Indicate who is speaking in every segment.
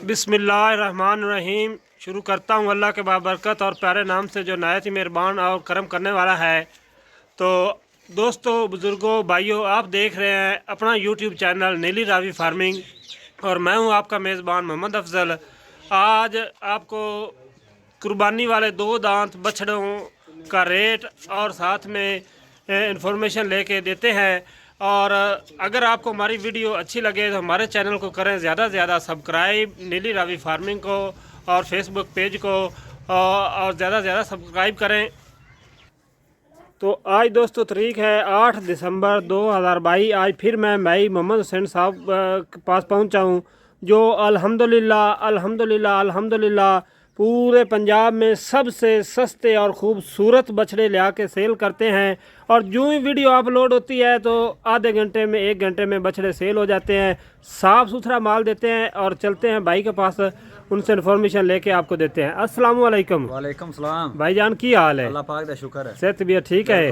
Speaker 1: बिस्मिल्लाहिर्रहमानिर्रहीम। शुरू करता हूँ अल्लाह के बाबरकत और प्यारे नाम से जो नहायत ही मेहरबान और करम करने वाला है। तो दोस्तों, बुज़ुर्गों, भाइयों, आप देख रहे हैं अपना यूट्यूब चैनल नीली रावी फार्मिंग और मैं हूँ आपका मेज़बान मोहम्मद अफजल। आज आपको कुर्बानी वाले 2 दांत बछड़ों का रेट और साथ में इंफॉर्मेशन लेके देते हैं। और अगर आपको हमारी वीडियो अच्छी लगे तो हमारे चैनल को करें ज़्यादा से ज़्यादा सब्सक्राइब, नीली रावी फार्मिंग को और फेसबुक पेज को और ज़्यादा से ज़्यादा सब्सक्राइब करें। तो आज दोस्तों तारीख है 8 दिसंबर 2022। आज फिर मैं भाई मोहम्मद हुसैन साहब के पास पहुंचा हूं, जो अल्हम्दुलिल्लाह पूरे पंजाब में सबसे सस्ते और ख़ूबसूरत बछड़े ले आके सेल करते हैं। और जो ही वीडियो अपलोड होती है तो आधे घंटे में 1 घंटे में बछड़े सेल हो जाते हैं। साफ़ सुथरा माल देते हैं और चलते हैं भाई के पास, उनसे इन्फॉर्मेशन लेके आपको देते हैं। अस्सलाम वालेकुम।
Speaker 2: वालेकुम सलाम
Speaker 1: भाईजान, की हाल है?
Speaker 2: अल्लाह पाक दा शुक्र है,
Speaker 1: सेहत तबीयत ठीक है?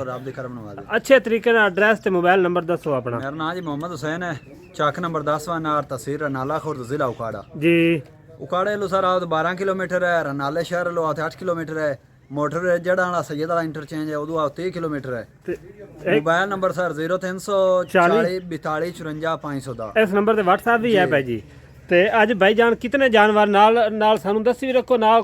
Speaker 1: अच्छे तरीके ना एड्रेस ते मोबाइल नंबर दसो अपना।
Speaker 2: मेरा नाम जी मोहम्मद हुसैन है, चक नंबर 10 नार, तहसील रनाला, खुर्द, जिला उकाड़ा।
Speaker 1: जी,
Speaker 2: उकाड़े लो सर आओ 12 किलोमीटर है, रनाले शहर लो आओ 8 किलोमीटर है, मोटर जड़ा सैयद वाला इंटरचेंज है उदू आओ 30 किलोमीटर है। Mobile number sir 0340 42 54 510।
Speaker 1: इस नंबर ते व्हाट्सएप भी है भाई जी। ते अज भाईजान कितने जानवर नाल सानू दसी भी रखो, नाल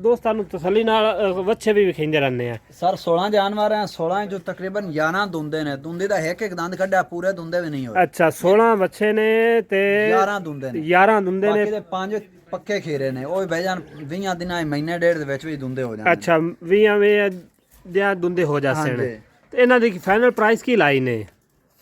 Speaker 1: दोस्तां नू तसल्ली नाल वच्छे भी विखेंदे रहने हैं।
Speaker 2: सर 16 जानवर हैं, 16 जो तकरीबन 11 दुंदे ने, दुंदी दा एक दंद कड्डा, पूरे दुंदे भी नहीं होए।
Speaker 1: अच्छा, 16 बच्चे ने ते
Speaker 2: 11 दुंदे ने,
Speaker 1: 11 दुंदे ने,
Speaker 2: बाकी दे 5 पक्के खीरे ने। ओए भाईजान 20 दिनां महीने डेढ़ दे विच भी दुंदे हो जाने।
Speaker 1: अच्छा, 20 दियां दुंदे हो जाते हैं। ते इन्हां दी फाइनल प्राइस की लाई ने?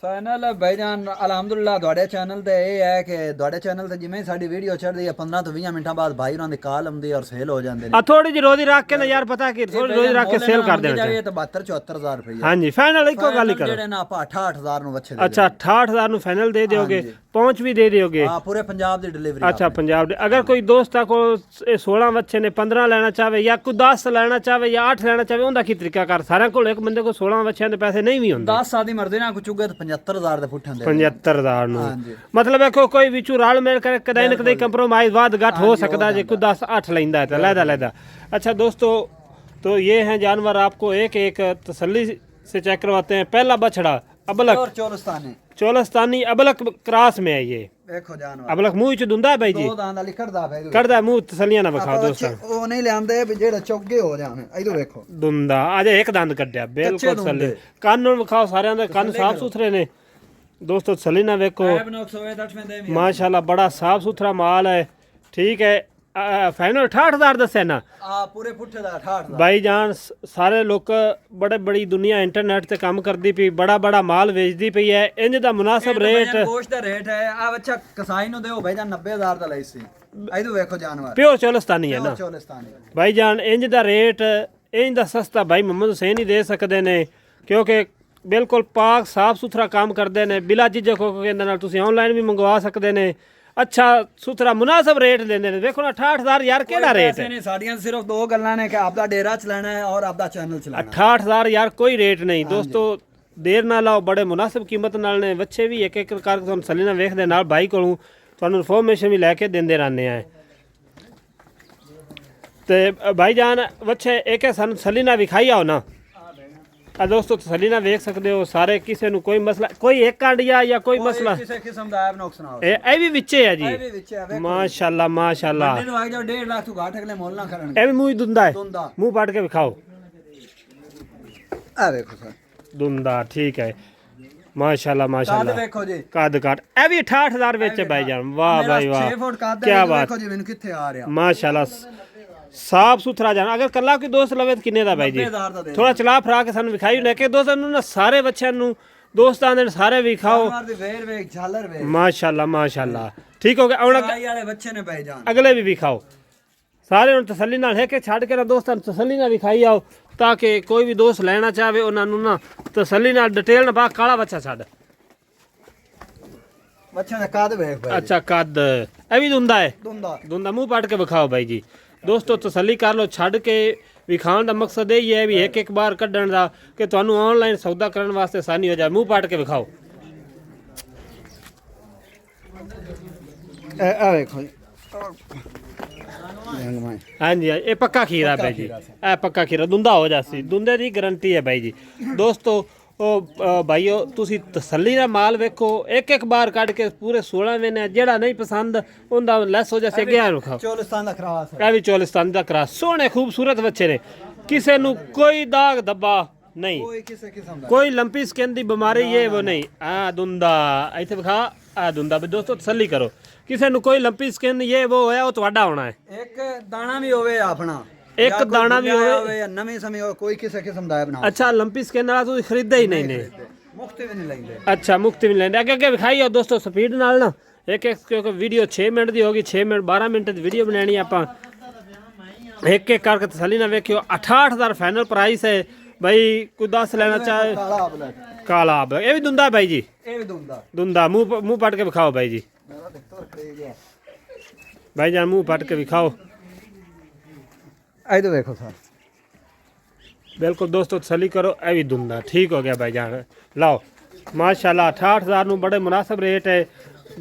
Speaker 2: फाइनल भाईजान अलहमदुलिल्लाह ਤੁਹਾਡੇ ਚੈਨਲ ਤੇ ਇਹ ਹੈ ਕਿ ਤੁਹਾਡੇ ਚੈਨਲ ਤੇ ਜਿਵੇਂ ਸਾਡੀ ਵੀਡੀਓ ਚੜਦੀ ਹੈ 15 ਤੋਂ 20 ਮਿੰਟਾਂ ਬਾਅਦ ਭਾਈ ਉਹਨਾਂ ਦੀ ਕਾਲ ਆਉਂਦੀ ਔਰ ਸੇਲ ਹੋ ਜਾਂਦੇ ਨੇ।
Speaker 1: ਆ ਥੋੜੀ ਜਿਹੀ ਰੋਜ਼ੀ ਰੱਖ ਕੇ ਨਾ ਯਾਰ, ਪਤਾ ਕੀ ਥੋੜੀ ਰੋਜ਼ੀ ਰੱਖ ਕੇ ਸੇਲ ਕਰ ਦੇਣਾ
Speaker 2: ਚਾਹੀਏ। 72 74000 ਰੁਪਏ।
Speaker 1: ਹਾਂਜੀ, ਫਾਈਨਲ ਇੱਕੋ ਗੱਲ ਹੀ ਕਰੋ।
Speaker 2: ਜਿਹੜੇ ਨਾ ਆਪਾਂ 68000 ਨੂੰ ਵੱਛੇ ਦੇ।
Speaker 1: ਅੱਛਾ, 68000 ਨੂੰ ਫਾਈਨਲ ਦੇ ਦਿਓਗੇ? पहुंच भी दे दोगे?
Speaker 2: हाँ, पूरे पंजाब की डिलीवरी।
Speaker 1: अच्छा, पंजाब। अगर कोई दोस्त को 16 बच्चे ने 15 लेना चाहे या कोई 10 लेना चाहे या 8 लेना चाहे, उनका की तरीका कर? सारे को एक बंदे को 16 बच्चों के पैसे नहीं भी होंगे।
Speaker 2: 10 साल की मर्जी ना कुछ उगे तो 75000 दे पुठन दे।
Speaker 1: 75000 मतलब है कोई विचू राल मेल कर कदे न कदे कंप्रोमाइज वाद घट हो सकता है, जे कोई 10 8 लेंदा है तो लैदा। अच्छा दोस्तों, तो ये हैं जानवर, आपको एक एक तसल्ली से चेक करवाते हैं। पहला बछड़ा अबलक चोलस्तानी अबलक क्रॉस में है ये।
Speaker 2: देखो जानवर
Speaker 1: अबलक मुंह च दुंदा है भाई जी?
Speaker 2: दो दांत वाली कड़दा है,
Speaker 1: कड़दा मुंह तसलियां ना बखाओ दोस्तों।
Speaker 2: ओ नहीं लेंदे भी जेड़ा चौगे हो जाने। इधर देखो
Speaker 1: दुंदा आज एक दांत कड्या, बिल्कुल तसल्ली। कान बखाओ, सारे दे कान साफ सुथरे ने दोस्तों। तसल्ली ना देखो, माशाल्लाह बड़ा साफ सुथरा माल है। ठीक है, फाइनल 68000 दसे ना?
Speaker 2: पूरे पुठे दा 68000। भाई
Speaker 1: जान सारे लोग बड़े बड़ी दुनिया इंटरनेट ते काम करदी पई, बड़ा माल बेचदी पई है। इंज दा मुनासिब रेट
Speaker 2: गोश्त दा रेट है। आ बच्चा कसाई नु देओ भाई जान 90000 दा लई सी। इधर देखो जानवर
Speaker 1: प्योर चोलस्तानी है ना भाई जान। इंज दा रेट, इंज दा सस्ता भाई मोहम्मद हुसैन ही दे सकदे ने, क्योंकि बिल्कुल पाक साफ सुथरा काम करदे ने। बिला झिझक हो के नाल तुसीं ऑनलाइन भी मंगवा सकदे ने। अच्छा सुथरा मुनासिब रेट देंदे ने। देखो ना 68000 यार केड़ा रेट है?
Speaker 2: साडियां सिर्फ 2 गल्लां ने कि आपदा डेरा चलाना है और आपदा चैनल चलाना है।
Speaker 1: 68000 यार कोई रेट नहीं दोस्तों। देर ना लाओ, बड़े मुनासिब कीमत नाल ने बच्चे भी एक करके तुहानू तसल्ली नाल वेखदे नाल भाई कोलों तुहानू इन्फॉर्मेशन भी लैके देंदे रहने हैं। ते भाई जान बच्चे एक सानू तसल्ली नाल विखाई आओ ना दोस्तों, तसल्ली ना वेख सकते हो सारे। किसी को कोई मसला, कोई एक कांडिया या कोई मसला
Speaker 2: किसी किस्म दा ऐब नुक्स ना हो।
Speaker 1: ए भी विचे है जी, माशाल्लाह माशाल्लाह।
Speaker 2: बंदे नु आ जाओ 1.5 लाख तू घाट अगले मोल ना करन।
Speaker 1: ए भी मुंह दुंदा है, मुंह पाट के दिखाओ।
Speaker 2: आ देखो सर
Speaker 1: दुंदा, ठीक है माशाल्लाह माशाल्लाह।
Speaker 2: काद देखो जी,
Speaker 1: काद काट ए भी 68000 बेचे भाईजान। वाह भाई वाह,
Speaker 2: 6 फुट काद
Speaker 1: क्या बात।
Speaker 2: देखो जी मैंने किथे आ रहा
Speaker 1: माशाल्लाह साफ सुथरा जान। अगर कला कोई दोस्त लवे तो किन्ने दा भाई जी? थोड़ा चला फरा के सानू विखाई लेके दोस्त ना सारे बच्चों नु दोस्तां दे सारे विखाओ। माशाल्लाह माशाल्लाह, ठीक हो गया।
Speaker 2: वाले बच्चे ने भाईजान
Speaker 1: अगले भी विखाओ सारे नु तसल्ली नाल है के छाड़ के ना दोस्तां नु तसल्ली नाल विखाई आओ, ताकि कोई भी दोस्त लेना चाहे उन्हां नु ना तसल्ली नाल डिटेल ना पा। काला बच्चा छाड़
Speaker 2: बच्चा ने काद वेख भाई।
Speaker 1: अच्छा कद ए भी दुंदा है? दुंदा मुंह पाट के विखाओ भाई जी। दोस्तों तसल्ली कर लो, छड़ के विखाण का मकसद यही है भी एक बार कढ़न का कि तुहानू ऑनलाइन सौदा करने वास्ते आसानी हो जाए। मुँह पाट के विखाओ।
Speaker 2: देखो
Speaker 1: हाँ जी ये पक्का खीरा है भाई जी, ए पक्का खीरा दुंदा हो जासी, दुंदे की गारंटी है भाई जी। दोस्तों ओ भाईओ तुसी तसल्ली दा माल वेखो, एक एक बार कट के पूरे 16 महीने, जेड़ा नहीं पसंद उनदा लेस हो जासे अगे रखो।
Speaker 2: चोलिस्तान दा क्रास है,
Speaker 1: ਇਹ ਵੀ ਚੋਲਿਸਤਾਨ ਦਾ ਕਰਾਸ, ਸੋਹਣੇ ਖੂਬਸੂਰਤ ਬੱਚੇ ਨੇ, ਕਿਸੇ ਨੂੰ ਕੋਈ ਦਾਗ ਧੱਬਾ ਨਹੀਂ,
Speaker 2: कोई किसी किस्म दा
Speaker 1: ਕੋਈ ਲੰਪੀ ਸਕਿਨ ਦੀ ਬਿਮਾਰੀ ਇਹ ਉਹ ਨਹੀਂ। ਆ ਦੁੰਦਾ ਇੱਥੇ ਵਿਖਾ, ਆ ਦੁੰਦਾ ਵੀ ਦੋਸਤੋ ਤਸੱਲੀ ਕਰੋ, ਕਿਸੇ ਨੂੰ ਕੋਈ ਲੰਪੀ ਸਕਿਨ ਇਹ ਉਹ ਹੋਇਆ ਉਹ ਤੁਹਾਡਾ ਹੋਣਾ ਹੈ।
Speaker 2: एक दाना भी होवे अपना,
Speaker 1: ਇੱਕ
Speaker 2: या कोई
Speaker 1: दाना भी
Speaker 2: बुढ़िया
Speaker 1: होवे।
Speaker 2: या नवी समय हो, कोई किसी किस्म दा है बना
Speaker 1: ਅੱਛਾ ਲੰਪੀ ਸਕਿਨ ਵਾਲਾ ਤੁਸੀਂ ਖਰੀਦਦਾ ਹੀ ਨਹੀਂ ਨੇ।
Speaker 2: मुफ्त भी नहीं लेंगे।
Speaker 1: ਅੱਛਾ ਮੁਕਤ ਵੀ ਨੀ ਲੈਂਦੇ, ਅੱਗੇ ਅੱਗੇ ਵਿਖਾਈ ਆਓ ਦੋਸਤੋ ਸਪੀਡ ਨਾਲ ਨਾ, ਇੱਕ ਇੱਕ ਕਿਉਂਕਿ ਵੀਡੀਓ 6 ਮਿੰਟ ਦੀ ਹੋਗੀ, 6 ਮਿੰਟ 12 ਮਿੰਟ ਦੀ ਵੀਡੀਓ ਬਣਾਣੀ ਆਪਾਂ, ਇੱਕ ਇੱਕ ਕਰਕੇ ਤਸੱਲੀ ਨਾਲ ਵੇਖਿਓ। 68000 ਫਾਈਨਲ ਪ੍ਰਾਈਸ ਹੈ भाई, कोई 10 लेना चाहे
Speaker 2: काला ब्लैक,
Speaker 1: काला ये भी दुंदा है भाई जी,
Speaker 2: ये भी दूंगा
Speaker 1: दुंदा मुंह पट के दिखाओ भाई जी,
Speaker 2: मेरा दिक्कत खरीद गया
Speaker 1: भाई जान मुंह पट के दिखाओ।
Speaker 2: आई तो देखो सर,
Speaker 1: बिल्कुल दोस्तों तसली करो, ये भी दुंदा ठीक हो गया भाई जान। लाओ माशाल्लाह 68000 नू बड़े मुनासिब रेट है।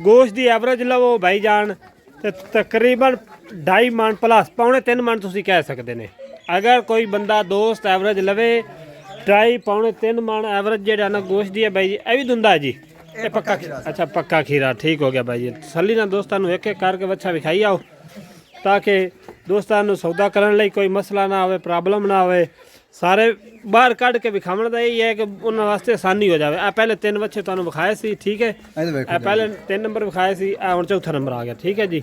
Speaker 1: गोश्त की एवरेज लवो भाई जान ते तकरीबन 2.5 मन प्लस पौने 3 मन तुसी कह सकते ने। अगर कोई बंदा दोस्त एवरेज लवे 2.5 पौने 3 मन एवरेज जेड़ा ना गोश्त दी है भाई जी, ये भी दुंदा है जी, ये पक्का खीरा। अच्छा पक्का खीरा ठीक हो गया भाई जी। तसली ना दोस्तों एक एक करके बच्चा विखाई आओ, ताकि दोस्तों सौदा करने लई कोई मसला ना आवे, प्रॉब्लम ना आवे। सारे बाहर कढ़ के विखावन का यही है कि उन्होंने वास्ते आसानी हो जाए। पहले 3 बच्चे तुहानू विखाए सी, ठीक है,
Speaker 2: आई तो देखो
Speaker 1: पहले 3 नंबर विखाए सी, हुण चौथा नंबर आ गया, ठीक है जी।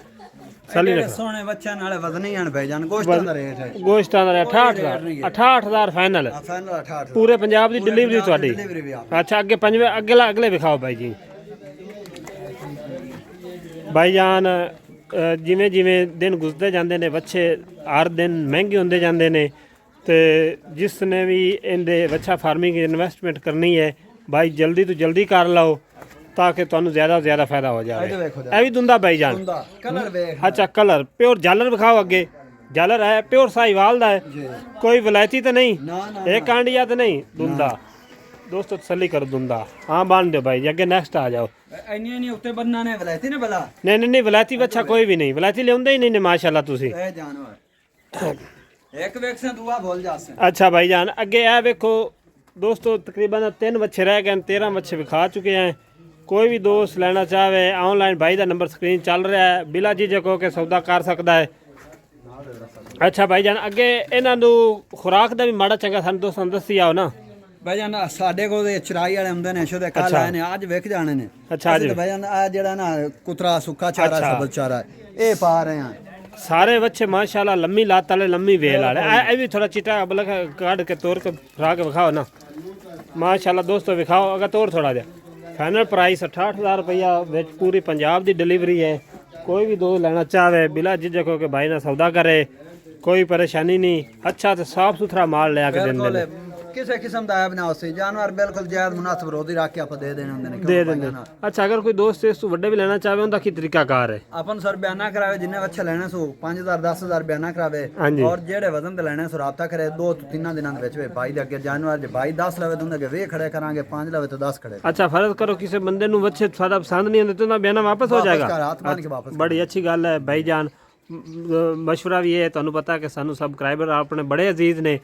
Speaker 1: सली
Speaker 2: ये सोने बच्चे नाले वजन ही आन भाई जान, गोश्त दा रेट है
Speaker 1: गोश्तां दा 68000 फाइनल
Speaker 2: फाइनल 68
Speaker 1: पूरे पंजाब दी डिलीवरी तुहाडी।
Speaker 2: डिलीवरी भी आप
Speaker 1: अच्छा अगे पंजवे अगले विखाओ भाई जी। भाई जान जिमें जिमें दिन गुजरते जाते ने बच्चे हर दिन महंगे होंदे जाते ने, तो जिसने भी इनके बच्चा फार्मिंग इन्वेस्टमेंट करनी है भाई जल्दी तो जल्दी कर लो, ताकि तुहानू ज़्यादा से ज़्यादा फायदा हो जाए। ये भी दुंदा भाई जान,
Speaker 2: दूंगा कलर देख
Speaker 1: अच्छा कलर प्योर झालर विखाओ, अगे झालर है प्योर साहिवाल दा है, कोई वलायती तो नहीं,
Speaker 2: ना ना
Speaker 1: एक कांडिया तो नहीं, दुंदा। दोस्तों तसली करो दुंदा, हाँ बांध दो भाई, अगे नेक्स्ट आ जाओ।
Speaker 2: इन्नी नहीं उत्ते बनना ने वलायती ने भला
Speaker 1: नहीं नहीं नहीं वलायती बच्चा कोई भी नहीं, वलायती लियाउंदे ही नहीं ने माशाल्लाह तुसी।
Speaker 2: ए जानवर एक वेख से दुआ बोल जासे।
Speaker 1: अच्छा भाई जान अगे ए वेखो दोस्तों, तकरीबन 3 बच्चे रह गए, 13 बच्चे विखा चुके हैं। कोई भी दोस्त लेना चाहे ऑनलाइन भाई का नंबर स्क्रीन चल रहा है, बिला झिझक हो के सौदा कर सकता है। अच्छा भाई जान अगे इन्हों खुराक का भी माड़ा चंगा सानू दोस्तों दसी आओ ना।
Speaker 2: भाई जान साडे को चराई वाले आंदे ने, शुद्ध कल आए ने, आज वेख जाने ने।
Speaker 1: अच्छा
Speaker 2: आज भाई जान आ जेड़ा ना कुतरा सुक्का चारा सबज चारा ए पा रहे हैं
Speaker 1: सारे बच्चे माशाल्लाह, लम्मी लात वाले लम्मी वेल वाले। ये भी थोड़ा चिट्टा बलक काट के तोड़ के फ्रा के विखाओ ना माशाल्लाह दोस्तों, विखाओ अगर तोड़ थोड़ा जा। फाइनल प्राइस 68000 रुपया, पूरी पंजाब की डिलीवरी है। कोई भी दोस्त लेना चाहे बिला झिझक हो के भाई ना सौदा करे, कोई परेशानी नहीं। अच्छा तो साफ सुथरा माल ले आके देंगे,
Speaker 2: किसी किस्म का है बनाओ से जानवर बिल्कुल जायज मुनासिब रोजी रख के आप दे देने होंगे
Speaker 1: दे देंगे। अच्छा अगर कोई दोस्त इस तो वड्डे भी लेना चाहे उनका की तरीका कार है?
Speaker 2: अपन सर बयाना करावे, जिन्हें अच्छा लेने सो 5000 10000 बयाना करावे,
Speaker 1: हाँ जी।
Speaker 2: और जेड़े वजन ते लेने सो राबता करे 2-3 दिनों के विच भाई दे अगे जानवर जे भाई 10 लवे तो उनके 20 खड़े करांगे, 5 लवे तो 10 खड़े।
Speaker 1: अच्छा फर्ज करो किसी बंदे नु बच्चे सादा पसंद नहीं आते तो ना बयाना वापस हो जाएगा?
Speaker 2: हाथ मान के वापस।
Speaker 1: बड़ी अच्छी गल है भाई जान। मशवरा भी है, तुहानू पता कि सानू सबसक्राइबर अपने बड़े अजीज ने।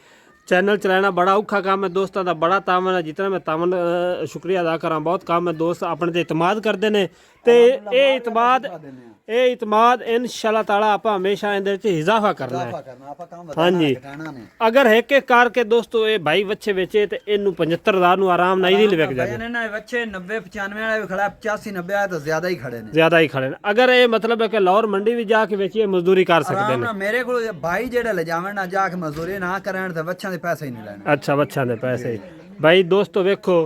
Speaker 1: चैनल चलाना बड़ा औखा काम है, दोस्तों का बड़ा तावन है। जितना मैं तावन शुक्रिया अदा करा, बहुत काम है। दोस्त अपने ते इतमाद करते हैं, तो ये इतमाद इंशाअल्लाह ताला आप हमेशा इहदे विच इजाफा करना है। हाँ जी अगर एक एक करके दोस्तों ये भाई बच्चे बेचे तो इनू 75000 नू आराम नाल ही विक जाए।
Speaker 2: बच्चे 90-95 वाले भी खड़ा, 85-90 आए तो ज्यादा ही खड़े ने,
Speaker 1: ज्यादा ही खड़े ने। अगर ये मतलब है कि लाहौर मंडी भी जाके बेचिए मजदूरी कर सकते हैं।
Speaker 2: मेरे को भाई जेड़े ले जावन ना जाके मजदूरी ना करन ते बच्चों दे पैसे ही नहीं लेने।
Speaker 1: अच्छा बच्चों दे पैसे भाई दोस्तों वेखो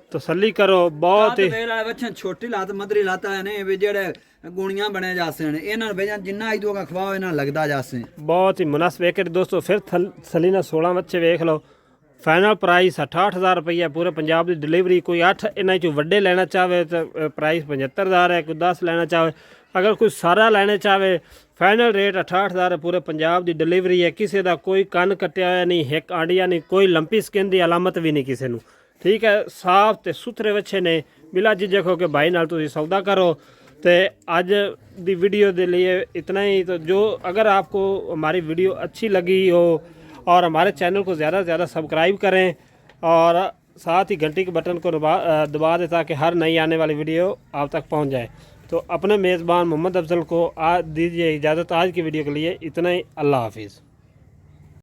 Speaker 1: तसल्ली करो, बहुत ही
Speaker 2: बच्चे छोटी लात मदरी लाता है ने जेड़े गुणियां बने जासे ने, इन्हां भैया जिन्ना ही दोगा खवाओ इन्हां लगदा जासे। बहुत ही मुनासिब है दोस्तों। फिर सलीना 16 बच्चे वेख लो। फाइनल प्राइस 68000 रुपया, पूरे पंजाब की डिलीवरी। कोई 8 इन्हां चों वड्डे लेना चाहे तो प्राइस 75000 है, कोई 10 लेना चाहे। अगर कोई सारा लेना चाहे फाइनल रेट 68000 है, पूरे पंजाब की डिलीवरी है। किसी का कोई कन कट्टिया होया नहीं, हिक आंडिया नहीं, कोई लंपी स्किन की अलामत भी नहीं किसी नूं, ठीक है। साफ ते सुथरे बच्चे ने, बिला झिझक हो के भाई नाल तुसीं सौदा करो।
Speaker 1: तो आज दी वीडियो के लिए इतना ही। तो जो अगर आपको हमारी वीडियो अच्छी लगी हो और हमारे चैनल को ज़्यादा से ज़्यादा सब्सक्राइब करें और साथ ही घंटी के बटन को दबा दें ताकि हर नई आने वाली वीडियो आप तक पहुंच जाए। तो अपने मेज़बान मोहम्मद अफजल को दीजिए इजाज़त आज की वीडियो के लिए। इतना ही। अल्लाह हाफिज़।